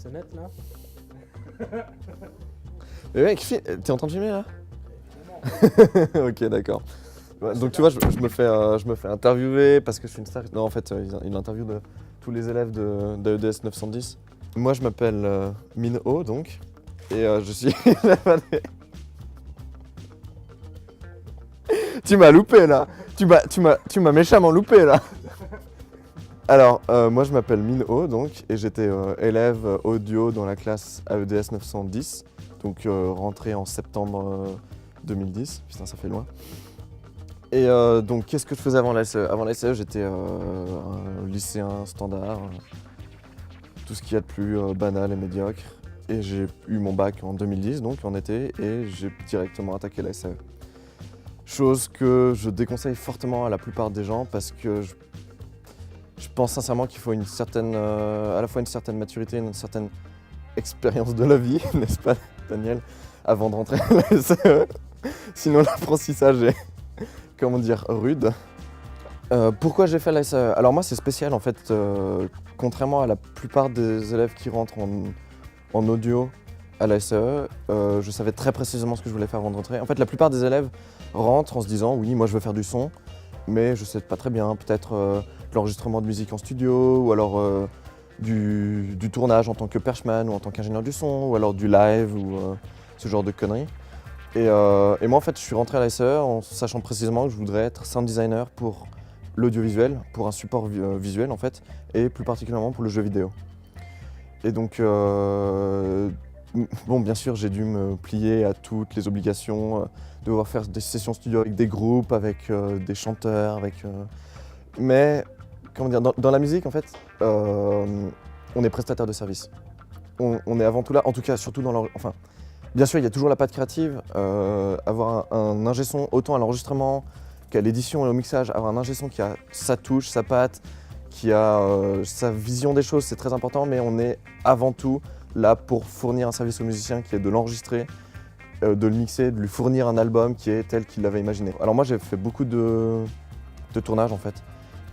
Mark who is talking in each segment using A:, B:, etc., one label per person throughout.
A: C'est net là.
B: Mais mec, t'es en train de filmer là? Ok, d'accord. Ouais, donc tu vois, je me fais interviewer parce que je suis une star. Non, en fait, il interview de tous les élèves d'AEDS 910. Moi, je m'appelle Minho, donc, et je suis... Tu m'as loupé là. Tu m'as méchamment loupé là. Alors, moi, je m'appelle Minho, donc, et j'étais élève audio dans la classe AEDS 910, donc rentré en septembre 2010. Putain, ça fait loin. Et donc, qu'est-ce que je faisais avant la SE? Avant la SE, j'étais un lycéen standard, tout ce qu'il y a de plus banal et médiocre. Et j'ai eu mon bac en 2010, donc en été, et j'ai directement attaqué la SE. Chose que je déconseille fortement à la plupart des gens parce que je pense sincèrement qu'il faut une certaine, à la fois une certaine maturité, une certaine expérience de la vie, n'est-ce pas, Daniel, avant de rentrer à la SE. Sinon, l'apprentissage est, comment dire, rude. Pourquoi j'ai fait la SE? Alors moi, c'est spécial en fait. Contrairement à la plupart des élèves qui rentrent en audio à la SE, je savais très précisément ce que je voulais faire avant de rentrer. En fait, la plupart des élèves rentrent en se disant oui, moi je veux faire du son, mais je sais pas très bien, peut-être l'enregistrement de musique en studio, ou alors du tournage en tant que perchman ou en tant qu'ingénieur du son, ou alors du live ou ce genre de conneries. Et moi en fait, je suis rentré à la SE en sachant précisément que je voudrais être sound designer pour l'audiovisuel, pour un support visuel en fait, et plus particulièrement pour le jeu vidéo. Et donc, bon, bien sûr, j'ai dû me plier à toutes les obligations, devoir faire des sessions studio avec des groupes, avec des chanteurs, mais, comment dire, dans la musique, en fait, on est prestataire de service. On est avant tout là, en tout cas, surtout dans enfin, bien sûr, il y a toujours la patte créative, avoir un ingé son, autant à l'enregistrement qu'à l'édition et au mixage, avoir un ingé son qui a sa touche, sa patte, qui a sa vision des choses, c'est très important, mais on est avant tout là pour fournir un service au musicien qui est de l'enregistrer, de le mixer, de lui fournir un album qui est tel qu'il l'avait imaginé. Alors moi j'ai fait beaucoup de tournages en fait.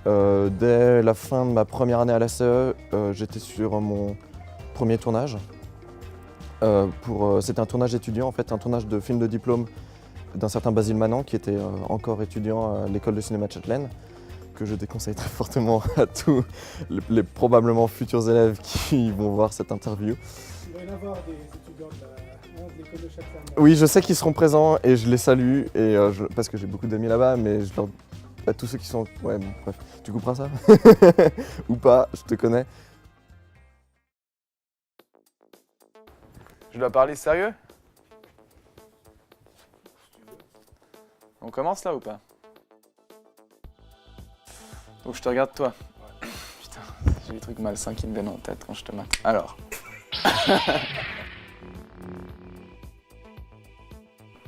B: Dès la fin de ma première année à la CE, j'étais sur mon premier tournage. C'était un tournage étudiant en fait, un tournage de film de diplôme d'un certain Basile Manant qui était encore étudiant à l'école de cinéma de Châtelaine, que je déconseille très fortement à tous les probablement futurs élèves qui vont voir cette interview.
A: Il va y en avoir des étudiants de l'école de Châtelaine.
B: Oui, je sais qu'ils seront présents et je les salue, et parce que j'ai beaucoup d'amis là-bas, mais à tous ceux qui sont... Ouais, bon, bref, tu couperas ça? Ou pas, je te connais.
C: Je dois parler sérieux? On commence là ou pas? Donc je te regarde toi. Ouais. Putain, j'ai des trucs malsains qui me viennent en tête quand je te mate. Alors.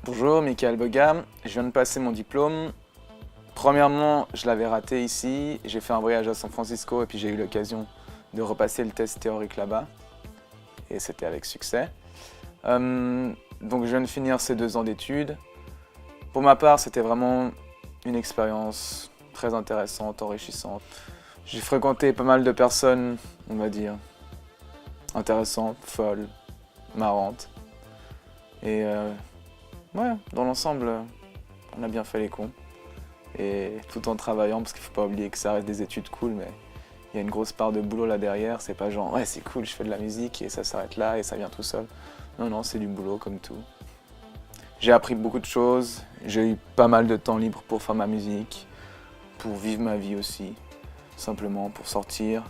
C: Bonjour, Michael Bogam. Je viens de passer mon diplôme. Premièrement, je l'avais raté ici. J'ai fait un voyage à San Francisco et puis j'ai eu l'occasion de repasser le test théorique là-bas. Et c'était avec succès. Donc je viens de finir ces 2 ans d'études. Pour ma part, c'était vraiment une expérience très intéressante, enrichissante. J'ai fréquenté pas mal de personnes, on va dire, intéressantes, folles, marrantes. Et ouais, dans l'ensemble, on a bien fait les cons. Et tout en travaillant, parce qu'il faut pas oublier que ça reste des études cool, mais il y a une grosse part de boulot là derrière. C'est pas genre, ouais, c'est cool, je fais de la musique et ça s'arrête là et ça vient tout seul. Non, non, c'est du boulot comme tout. J'ai appris beaucoup de choses, j'ai eu pas mal de temps libre pour faire ma musique, pour vivre ma vie aussi, simplement pour sortir.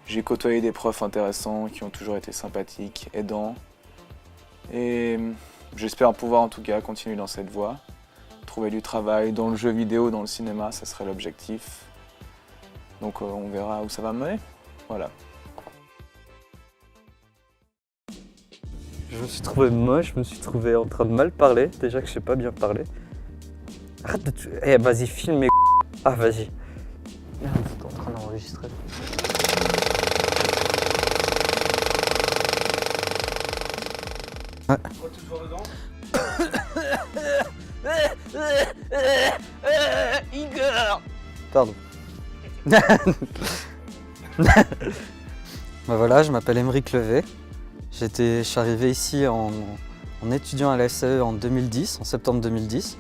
C: J'ai côtoyé des profs intéressants qui ont toujours été sympathiques, aidants. Et j'espère pouvoir en tout cas continuer dans cette voie. Trouver du travail dans le jeu vidéo, dans le cinéma, ça serait l'objectif. Donc on verra où ça va me mener. Voilà.
D: Je me suis trouvé moche, je me suis trouvé en train de mal parler, déjà que je sais pas bien parler. Arrête de... Eh vas-y, filme mes... Ah vas-y. Merde, t'es en train d'enregistrer. Ah.
A: Toujours dedans.
D: Igor. Pardon. Bah voilà, je m'appelle Émeric Levé. Je suis arrivé ici en étudiant à la SAE en 2010, en septembre 2010.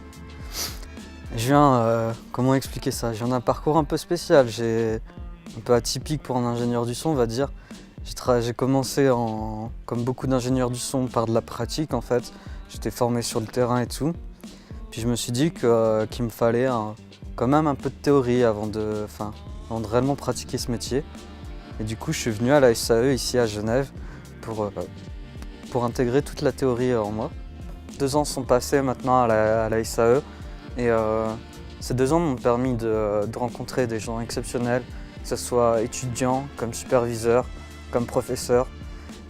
D: Je viens, comment expliquer ça? Je viens d'un parcours un peu spécial, un peu atypique pour un ingénieur du son, on va dire. J'ai commencé, comme beaucoup d'ingénieurs du son, par de la pratique en fait. J'étais formé sur le terrain et tout. Puis je me suis dit qu'il me fallait quand même un peu de théorie avant de réellement pratiquer ce métier. Et du coup, je suis venu à la SAE ici à Genève pour intégrer toute la théorie en moi. 2 ans sont passés maintenant à la SAE et ces 2 ans m'ont permis de rencontrer des gens exceptionnels, que ce soit étudiants, comme superviseurs, comme professeurs,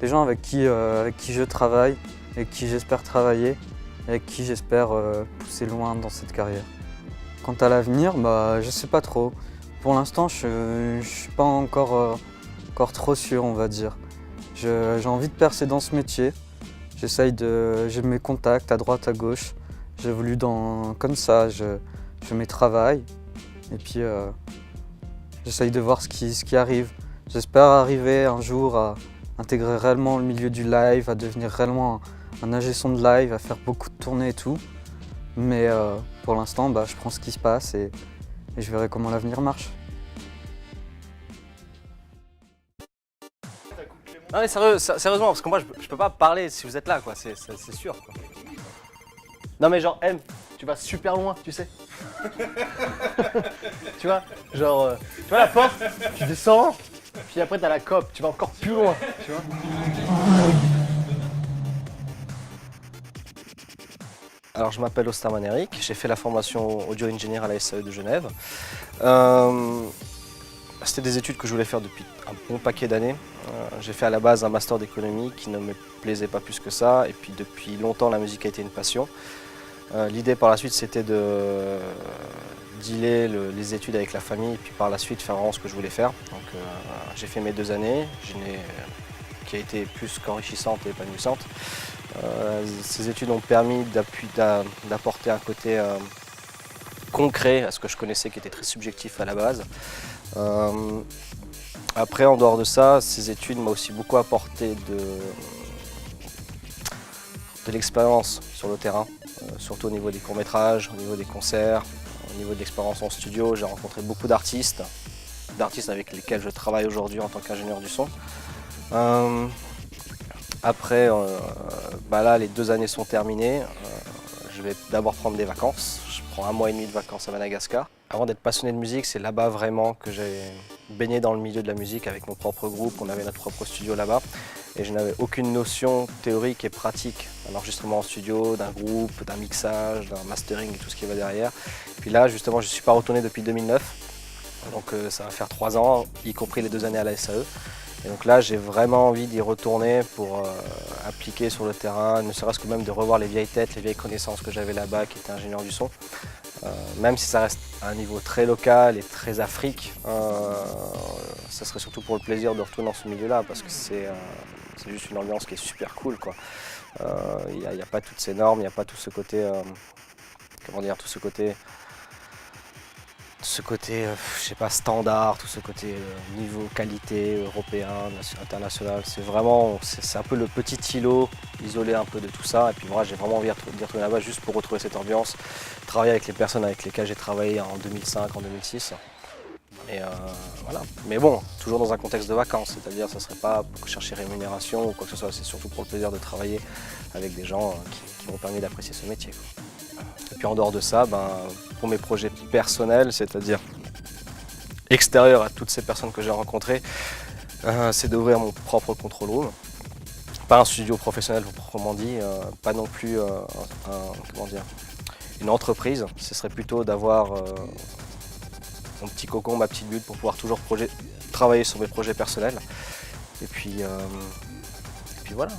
D: des gens avec qui je travaille, avec qui j'espère travailler, et avec qui j'espère pousser loin dans cette carrière. Quant à l'avenir, je ne sais pas trop. Pour l'instant, je ne suis pas encore trop sûr, on va dire. J'ai envie de percer dans ce métier. J'ai mes contacts à droite, à gauche. J'évolue comme ça, je fais mes travails. Et puis, j'essaye de voir ce qui arrive. J'espère arriver un jour à intégrer réellement le milieu du live, à devenir réellement un ingé son de live, à faire beaucoup de tournées et tout. Mais pour l'instant, je prends ce qui se passe et je verrai comment l'avenir marche.
E: Non mais sérieusement, parce que moi je peux pas parler si vous êtes là, quoi, c'est sûr. Quoi. Non mais genre, M, tu vas super loin, tu sais. Tu vois, genre, tu vois la porte, tu descends, puis après t'as la COP, tu vas encore plus loin, tu vois. Alors je m'appelle Osterman Eric, j'ai fait la formation audio-ingénieur à la SAE de Genève. C'était des études que je voulais faire depuis un bon paquet d'années. J'ai fait à la base un master d'économie qui ne me plaisait pas plus que ça, et puis depuis longtemps la musique a été une passion. L'idée par la suite c'était de dealer les études avec la famille et puis par la suite faire vraiment ce que je voulais faire. Donc j'ai fait mes 2 années, qui a été plus qu'enrichissante et épanouissante. Ces études ont permis d'apporter un côté concret à ce que je connaissais qui était très subjectif à la base. Après, en dehors de ça, ces études m'ont aussi beaucoup apporté de l'expérience sur le terrain, surtout au niveau des courts-métrages, au niveau des concerts, au niveau de l'expérience en studio. J'ai rencontré beaucoup d'artistes avec lesquels je travaille aujourd'hui en tant qu'ingénieur du son. Après, là, les 2 années sont terminées. Je vais d'abord prendre des vacances. Je prends 1 mois et demi de vacances à Madagascar. Avant d'être passionné de musique, c'est là-bas vraiment que j'ai baigné dans le milieu de la musique avec mon propre groupe. On avait notre propre studio là-bas et je n'avais aucune notion théorique et pratique d'un enregistrement en studio, d'un groupe, d'un mixage, d'un mastering et tout ce qui va derrière. Et puis là, justement, je ne suis pas retourné depuis 2009. Donc ça va faire 3 ans, y compris les 2 années à la SAE. Et donc là, j'ai vraiment envie d'y retourner pour appliquer sur le terrain, ne serait-ce que même de revoir les vieilles têtes, les vieilles connaissances que j'avais là-bas, qui étaient ingénieur du son. Même si ça reste à un niveau très local et très afrique, ça serait surtout pour le plaisir de retourner dans ce milieu-là, parce que c'est juste une ambiance qui est super cool, quoi. Il n'y a pas toutes ces normes, il n'y a pas tout ce côté, je sais pas, standard, tout ce côté niveau qualité européen, international. C'est un peu le petit îlot isolé un peu de tout ça. Et puis moi, j'ai vraiment envie d'y retourner là-bas juste pour retrouver cette ambiance, travailler avec les personnes avec lesquelles j'ai travaillé en 2005, en 2006. Et voilà. Mais bon, toujours dans un contexte de vacances, c'est-à-dire ça ne serait pas pour chercher rémunération ou quoi que ce soit, c'est surtout pour le plaisir de travailler avec des gens qui m'ont permis d'apprécier ce métier, quoi. Et puis en dehors de ça, pour mes projets personnels, c'est-à-dire extérieurs à toutes ces personnes que j'ai rencontrées, c'est d'ouvrir mon propre control room. Pas un studio professionnel proprement dit, pas non plus une entreprise. Ce serait plutôt d'avoir mon petit cocon, ma petite bulle pour pouvoir toujours travailler sur mes projets personnels. Et puis voilà.